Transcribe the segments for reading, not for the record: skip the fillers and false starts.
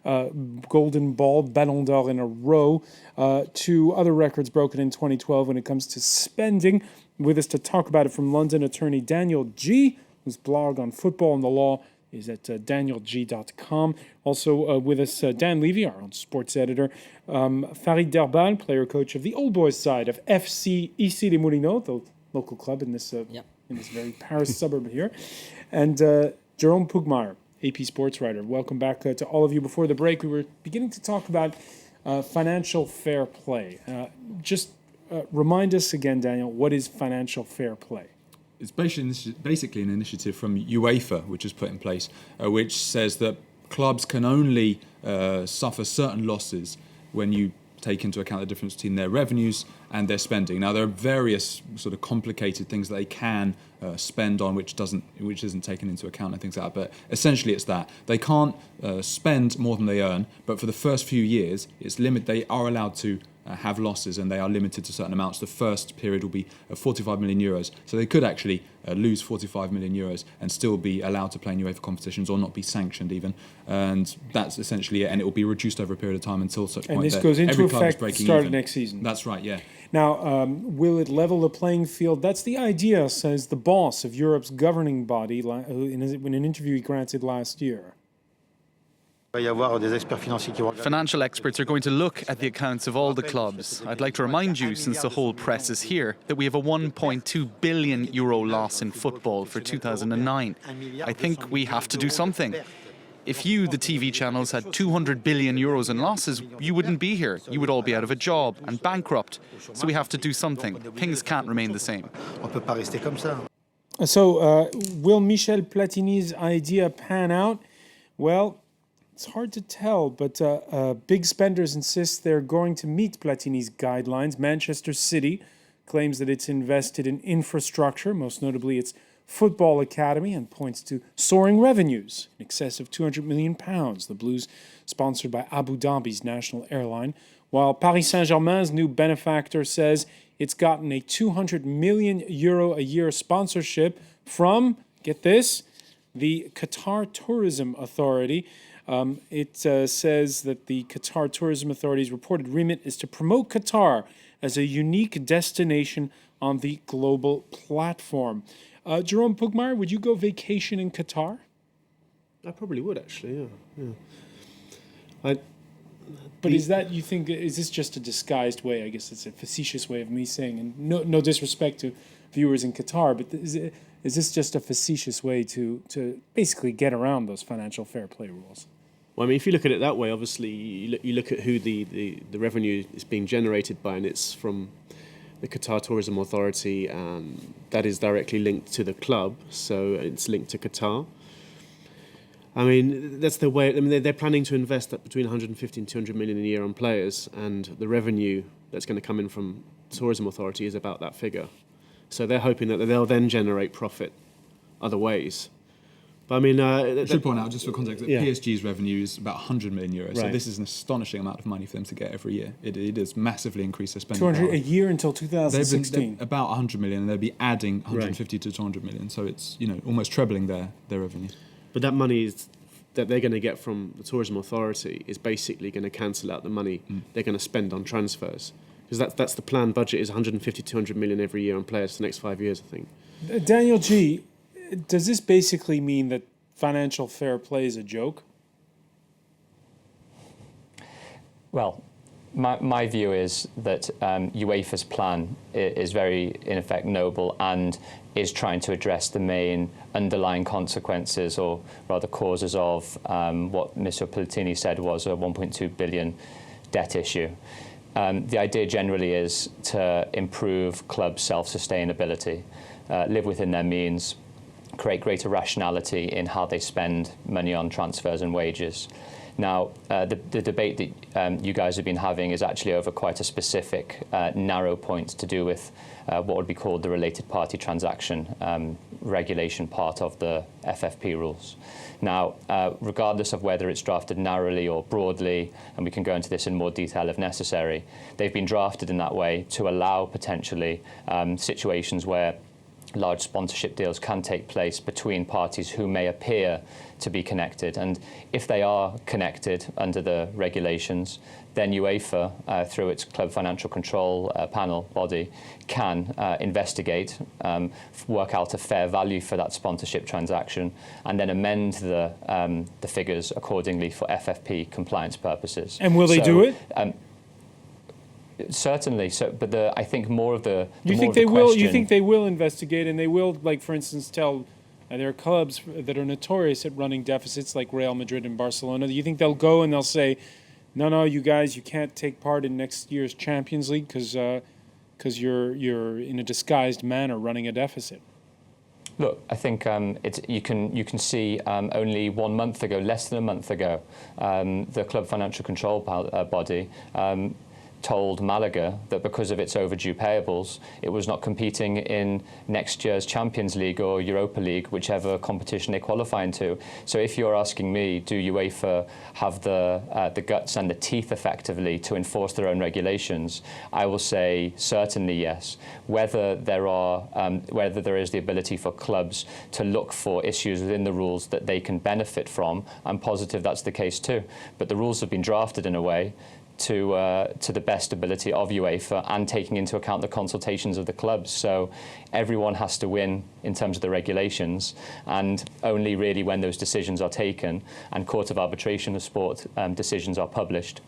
Golden Ball, Ballon d'Or in a row. 2 other records broken in 2012 when it comes to spending. With us to talk about it from London, attorney Daniel G., whose blog on football and the law is at danielg.com. Also with us, Dan Levy, our own sports editor. Farid Derbal, player-coach of the old boys side of FC Issy-les-Moulineaux, the local club in this very Paris suburb here. And Jérôme Pugmire, AP sports writer. Welcome back to all of you. Before the break, we were beginning to talk about financial fair play. Remind us again, Daniel, what is financial fair play? It's basically an initiative from UEFA, which is put in place, which says that clubs can only suffer certain losses when you take into account the difference between their revenues and their spending. Now, there are various sort of complicated things that they can spend on, which isn't taken into account and things like that. But essentially, it's that they can't spend more than they earn. But for the first few years, they are allowed to have losses, and they are limited to certain amounts. The first period will be 45 million euros. So they could actually lose 45 million euros and still be allowed to play in UEFA competitions or not be sanctioned even. And that's essentially it. And it will be reduced over a period of time until such point. And this goes into effect starting next season. That's right, yeah. Now, will it level the playing field? That's the idea, says the boss of Europe's governing body in an interview he granted last year. Financial experts are going to look at the accounts of all the clubs. I'd like to remind you, since the whole press is here, that we have a 1.2 billion euro loss in football for 2009. I think we have to do something. If you, the TV channels, had 200 billion euros in losses, you wouldn't be here. You would all be out of a job and bankrupt. So we have to do something. Things can't remain the same. So, will Michel Platini's idea pan out? Well, it's hard to tell, but big spenders insist they're going to meet Platini's guidelines. Manchester City claims that it's invested in infrastructure, most notably its football academy, and points to soaring revenues in excess of £200 million. The Blues, sponsored by Abu Dhabi's national airline, while Paris Saint-Germain's new benefactor says it's gotten a €200 million a year sponsorship from, get this, the Qatar Tourism Authority. It says that the Qatar Tourism Authority's reported remit is to promote Qatar as a unique destination on the global platform. Jérôme Pugmire, would you go vacation in Qatar? I probably would, actually, yeah. But is this just a disguised way? I guess it's a facetious way of me saying, and no disrespect to viewers in Qatar, but is this just a facetious way to basically get around those financial fair play rules? Well, I mean, if you look at it that way, obviously, you look at who the revenue is being generated by, and it's from the Qatar Tourism Authority, and that is directly linked to the club, so it's linked to Qatar. I mean, that's the way. I mean, they're planning to invest between 150 and 200 million a year on players, and the revenue that's going to come in from the Tourism Authority is about that figure. So they're hoping that they'll then generate profit other ways. But I mean, I should point out, just for context, that PSG's revenue is about 100 million euros. Right. So this is an astonishing amount of money for them to get every year. It has massively increased their spending. 200 a year until 2016. They're about 100 million, and they'll be adding 150 to 200 million. So it's almost trebling their revenue. But that money that they're going to get from the Tourism Authority is basically going to cancel out the money they're going to spend on transfers. Because that's the planned budget is 150 to 200 million every year on players for the next 5 years, I think. Daniel G., does this basically mean that financial fair play is a joke? Well, my view is that UEFA's plan is very, in effect, noble and is trying to address the main underlying consequences, or rather causes, of what Mr. Platini said was a 1.2 billion debt issue. The idea generally is to improve club self-sustainability, live within their means, create greater rationality in how they spend money on transfers and wages. Now, the debate that you guys have been having is actually over quite a specific, narrow point to do with what would be called the related party transaction regulation part of the FFP rules. Now, regardless of whether it's drafted narrowly or broadly, and we can go into this in more detail if necessary, they've been drafted in that way to allow potentially situations where large sponsorship deals can take place between parties who may appear to be connected. And if they are connected under the regulations, then UEFA, through its club financial control panel body, can investigate, work out a fair value for that sponsorship transaction, and then amend the figures accordingly for FFP compliance purposes. And will they do it? Certainly. So, but I think more of the You think they will? You think they will investigate, and they will, like for instance, tell there are clubs that are notorious at running deficits, like Real Madrid and Barcelona. Do you think they'll go and they'll say, no, you guys, you can't take part in next year's Champions League because you're in a disguised manner running a deficit? Look, I think you can see only 1 month ago, less than a month ago, the club financial control body told Malaga that because of its overdue payables, it was not competing in next year's Champions League or Europa League, whichever competition they qualify into. So if you're asking me, do UEFA have the guts and the teeth effectively to enforce their own regulations, I will say certainly yes. Whether there is the ability for clubs to look for issues within the rules that they can benefit from, I'm positive that's the case too. But the rules have been drafted in a way to the best ability of UEFA and taking into account the consultations of the clubs. So everyone has to win in terms of the regulations, and only really when those decisions are taken and Court of Arbitration of Sport decisions are published,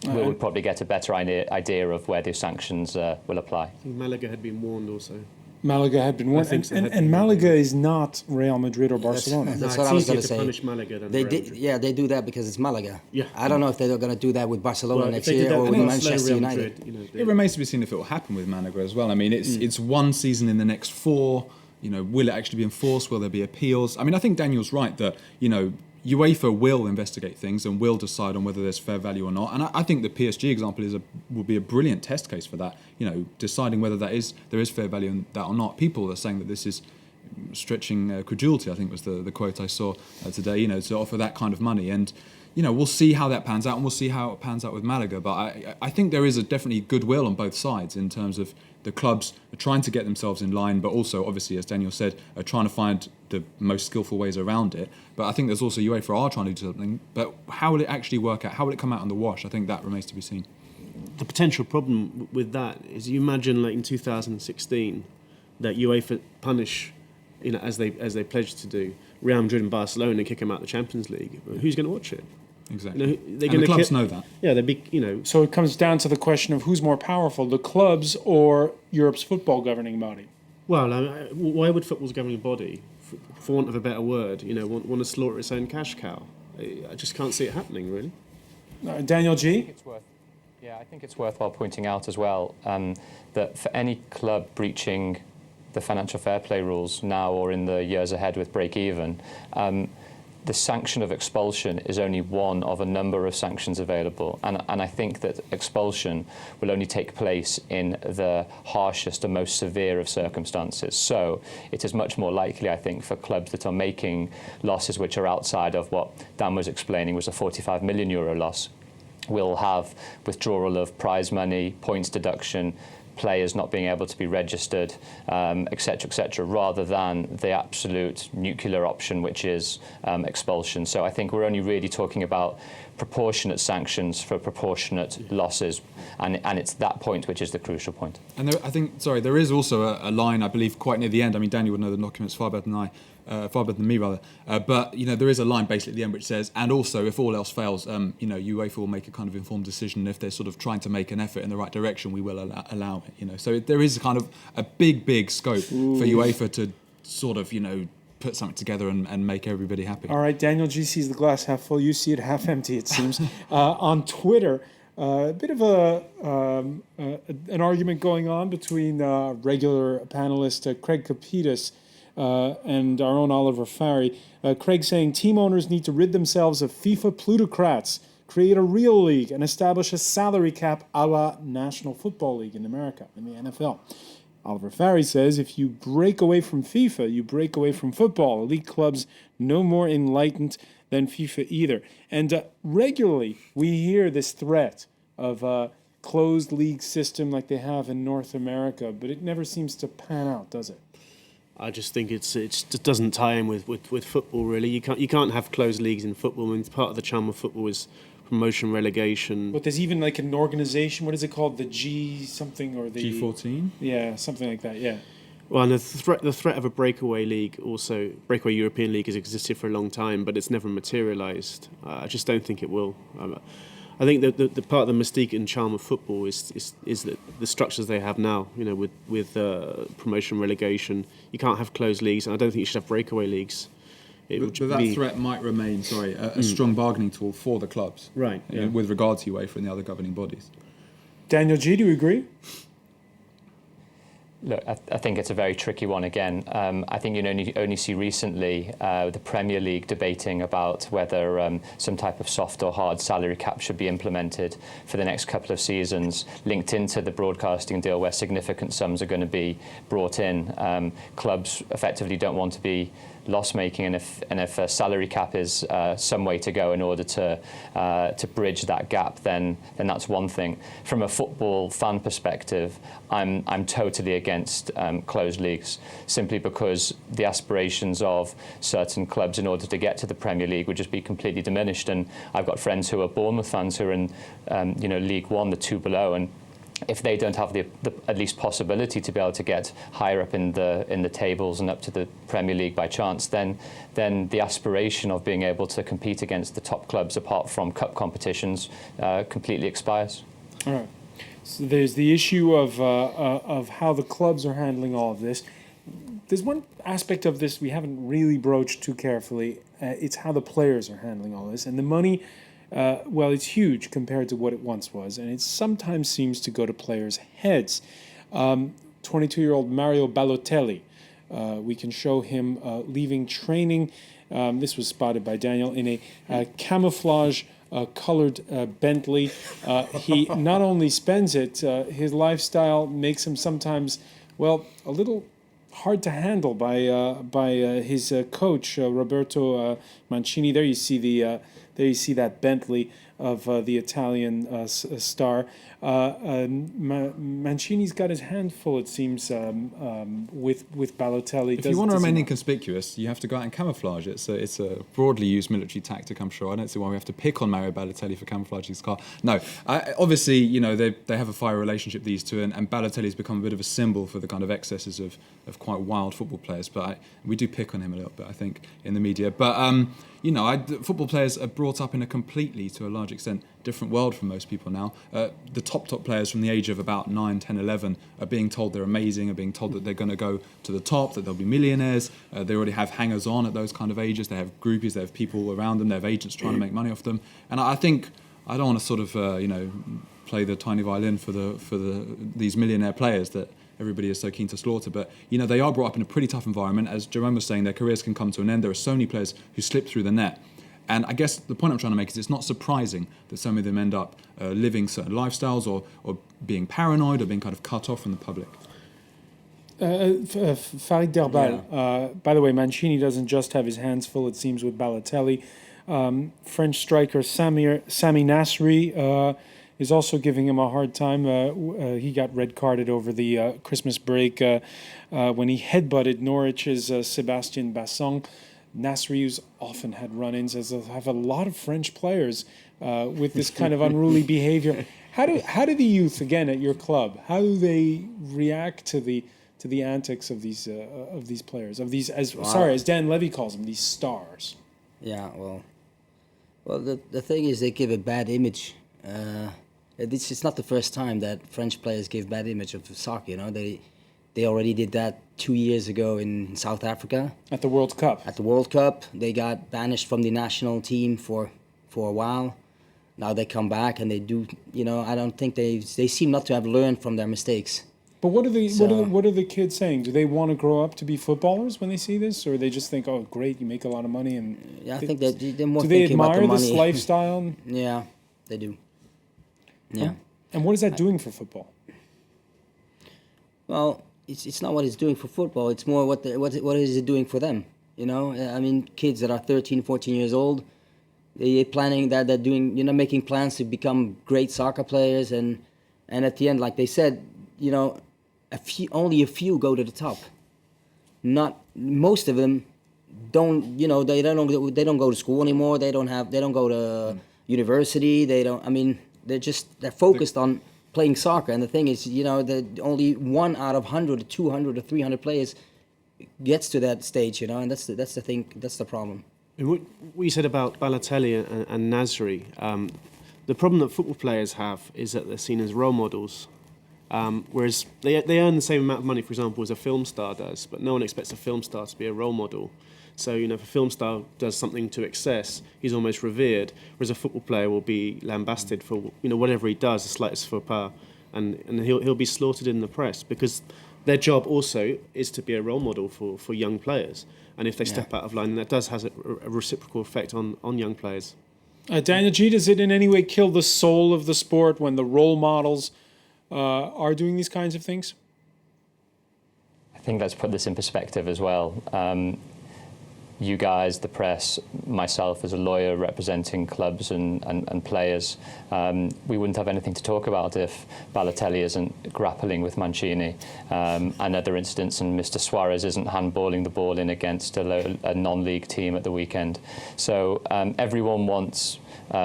we will probably get a better idea of where the sanctions will apply. I think Malaga had been warned also. Malaga had been warned, and Malaga is not Real Madrid or Barcelona. That's No, what I was going it's to easier to say. punish Malaga than They Real did, Madrid. yeah, they do that because it's Malaga. Yeah. I don't know if they're going to do that with Barcelona Well, if next they did year that or with with Barcelona, Manchester Real United. Madrid, It remains to be seen if it will happen with Malaga as well. I mean, it's one season in the next 4. Will it actually be enforced? Will there be appeals? I mean, I think Daniel's right that, UEFA will investigate things and will decide on whether there's fair value or not. And I think the PSG example will be a brilliant test case for that. Deciding whether there is fair value in that or not. People are saying that this is stretching credulity, I think was the quote I saw today, to offer that kind of money. And, we'll see how that pans out, and we'll see how it pans out with Malaga. But I think there is definitely goodwill on both sides in terms of the clubs are trying to get themselves in line, but also, obviously, as Daniel said, are trying to find the most skillful ways around it. But I think there's also UEFA are trying to do something. But how will it actually work out? How will it come out on the wash? I think that remains to be seen. The potential problem with that is, you imagine, like in 2016, that UEFA punish, as they pledged to do, Real Madrid and Barcelona and kick them out of the Champions League. Who's going to watch it? Exactly. They're and the clubs know that. Yeah, they'd be, So it comes down to the question of who's more powerful, the clubs or Europe's football governing body? Well, why would football's governing body, for want of a better word, want to slaughter its own cash cow? I just can't see it happening, really. Daniel G? I think it's worthwhile pointing out as well that for any club breaching the financial fair play rules now or in the years ahead with break even, the sanction of expulsion is only one of a number of sanctions available. And I think that expulsion will only take place in the harshest and most severe of circumstances. So it is much more likely, I think, for clubs that are making losses which are outside of what Dan was explaining was a €45 million loss, will have withdrawal of prize money, points deduction, players not being able to be registered, et cetera, rather than the absolute nuclear option, which is expulsion. So I think we're only really talking about proportionate sanctions for proportionate losses, and it's that point which is the crucial point. And there is also a line, I believe, quite near the end. I mean, Daniel would know the documents far better than me, rather. But there is a line basically at the end which says, and also if all else fails, UEFA will make a kind of informed decision. If they're sort of trying to make an effort in the right direction, we will allow it. So there is kind of a big scope for UEFA to sort of put something together and make everybody happy. All right, Daniel G sees the glass half full. You see it half empty, it seems. On Twitter, a bit of an argument going on between regular panelist Craig Capitas and our own Oliver Farry. Craig saying team owners need to rid themselves of FIFA plutocrats, create a real league, and establish a salary cap a la National Football League in America, in the NFL. Oliver Farry says if you break away from FIFA, you break away from football. Elite clubs no more enlightened than FIFA either. And regularly we hear this threat of a closed league system like they have in North America, but it never seems to pan out, does it? I just think it just doesn't tie in with football really. You can't have closed leagues in football. I mean, part of the charm of football is promotion, relegation. But there's even like an organization. What is it called? The G something or the G14? Yeah, something like that. Yeah. Well, and the threat of a breakaway league, also breakaway European league, has existed for a long time, but it's never materialised. I just don't think it will. I think that the part of the mystique and charm of football is that the structures they have now, you know, with promotion, relegation, you can't have closed leagues, and I don't think you should have breakaway leagues. But that threat might remain, a strong bargaining tool for the clubs, right? Yeah. With regard to UEFA and the other governing bodies. Daniel G, do you agree? Look, I think it's a very tricky one again. I think you only see recently the Premier League debating about whether some type of soft or hard salary cap should be implemented for the next couple of seasons, linked into the broadcasting deal where significant sums are going to be brought in. Clubs effectively don't want to be loss-making, and if a salary cap is some way to go in order to bridge that gap, then that's one thing. From a football fan perspective, I'm totally against closed leagues, simply because the aspirations of certain clubs in order to get to the Premier League would just be completely diminished. And I've got friends who are Bournemouth fans who are in League One, the two below, and if they don't have the at least possibility to be able to get higher up in the tables and up to the Premier League by chance, then the aspiration of being able to compete against the top clubs apart from cup competitions completely expires. All right. So there's the issue of how the clubs are handling all of this. There's one aspect of this we haven't really broached too carefully. It's how the players are handling all this, and the money. Well, it's huge compared to what it once was, and it sometimes seems to go to players' heads. 22-year-old Mario Balotelli, we can show him leaving training. This was spotted by Daniel in a camouflage colored Bentley. He not only spends it, his lifestyle makes him sometimes, well, a little hard to handle by his coach Roberto Mancini. There you see that Bentley of the Italian star. Mancini's got his hand full, it seems, with Balotelli. If you want to remain inconspicuous, you have to go out and camouflage. It's a broadly used military tactic, I'm sure. I don't see why we have to pick on Mario Balotelli for camouflaging his car. No, obviously, they have a fire relationship, these two, and Balotelli's become a bit of a symbol for the kind of excesses of quite wild football players. But we do pick on him a little bit, I think, in the media. But football players are brought up in a completely, to a large extent, different world from most people now. The top players from the age of about 9, 10, 11 are being told they're amazing, are being told that they're going to go to the top, that they'll be millionaires. They already have hangers-on at those kind of ages. They have groupies, they have people around them, they have agents trying to make money off them. And I think, I don't want to sort of, play the tiny violin for these millionaire players that everybody is so keen to slaughter, but they are brought up in a pretty tough environment. As Jerome was saying, their careers can come to an end. There are so many players who slip through the net, and I guess the point I'm trying to make is it's not surprising that so many of them end up living certain lifestyles or being paranoid or being kind of cut off from the public. Farid Derbal, by the way, Mancini doesn't just have his hands full, it seems, with Balotelli. French striker Sami Nasri is also giving him a hard time. He got red carded over the Christmas break when he headbutted Norwich's Sébastien Bassong. Nasri, who's often had run-ins, have a lot of French players with this kind of unruly behavior. How do the youth, again at your club, how do they react to the antics of these players, of these as Dan Levy calls them, these stars? Yeah, well, the thing is they give a bad image. It's not the first time that French players give bad image of soccer. They already did that 2 years ago in South Africa. At the World Cup. At the World Cup, they got banished from the national team for a while. Now they come back and they do. I don't think they seem not to have learned from their mistakes. But what are the kids saying? Do they want to grow up to be footballers when they see this, or they just think, "Oh, great, you make a lot of money"? And yeah, I think that they're more do they thinking about the admire money. this lifestyle? Yeah, they do. Yeah. And what is that doing for football? Well, it's not what it's doing for football. It's more what is it doing for them? I mean, kids that are 13, 14 years old, they're planning that they're doing, making plans to become great soccer players, and at the end, like they said, only a few go to the top. not most of them don't. You know, they don't go to school anymore. They don't go to university. They don't. I mean, they're focused on playing soccer. And the thing is, you know, that only 1 out of 100 or 200 or 300 players gets to that stage. You know, and that's the thing. That's the problem. What you said about Balotelli and Nasri, the problem that football players have is that they're seen as role models, whereas they earn the same amount of money, for example, as a film star does, but no one expects a film star to be a role model. So, you know, if a film star does something to excess, he's almost revered, whereas a football player will be lambasted for, you know, whatever he does, the slightest faux pas, and he'll be slaughtered in the press, because their job also is to be a role model for young players. And if they step out of line, then that does has a reciprocal effect on young players. Daniel G, does it in any way kill the soul of the sport when the role models are doing these kinds of things? I think let's put this in perspective as well. You guys, the press, myself as a lawyer representing clubs and players, we wouldn't have anything to talk about if Balotelli isn't grappling with Mancini and other incidents, and Mr. Suarez isn't handballing the ball in against a non-league team at the weekend. So everyone wants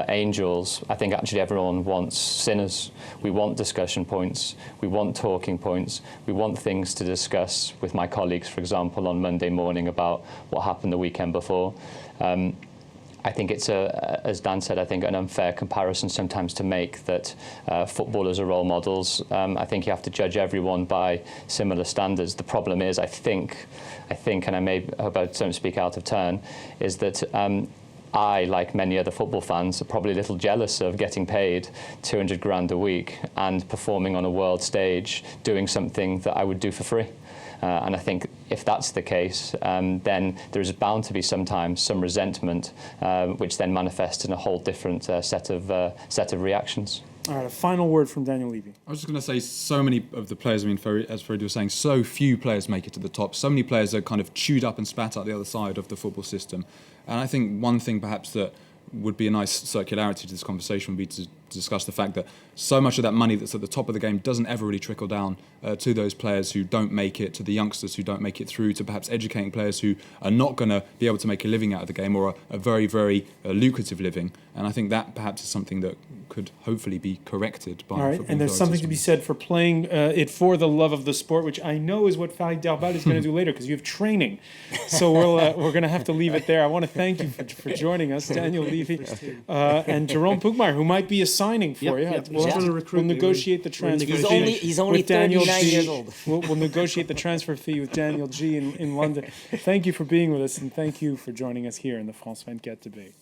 angels. I think actually everyone wants sinners. We want discussion points. We want talking points. We want things to discuss with my colleagues, for example, on Monday morning about what happened the weekend before. I think it's, as Dan said, I think an unfair comparison sometimes to make that footballers are role models. I think you have to judge everyone by similar standards. The problem is, I think, and I hope I don't speak out of turn, is that I, like many other football fans, are probably a little jealous of getting paid 200 grand a week and performing on a world stage, doing something that I would do for free. And I think if that's the case, then there is bound to be sometimes some resentment, which then manifests in a whole different set of reactions. All right, a final word from Daniel Levy. I was just going to say, so many of the players, I mean, as Freddie was saying, so few players make it to the top. So many players are kind of chewed up and spat out the other side of the football system. And I think one thing perhaps that would be a nice circularity to this conversation would be to discuss the fact that so much of that money that's at the top of the game doesn't ever really trickle down to those players who don't make it, to the youngsters who don't make it through, to perhaps educating players who are not going to be able to make a living out of the game, or a very, very lucrative living. And I think that perhaps is something that could hopefully be corrected by. All right, and there's something to be said for playing it for the love of the sport, which I know is what Farid Darbal is going to do later, because you have training. So we're going to have to leave it there. I want to thank you for joining us, Daniel Levy, and Jerome Pugmeier, who might be a signing for you. We'll negotiate the transfer fee. He's only 39 years old. We'll negotiate the transfer fee with Daniel G in London. Thank you for being with us, and thank you for joining us here in the France 24 debate.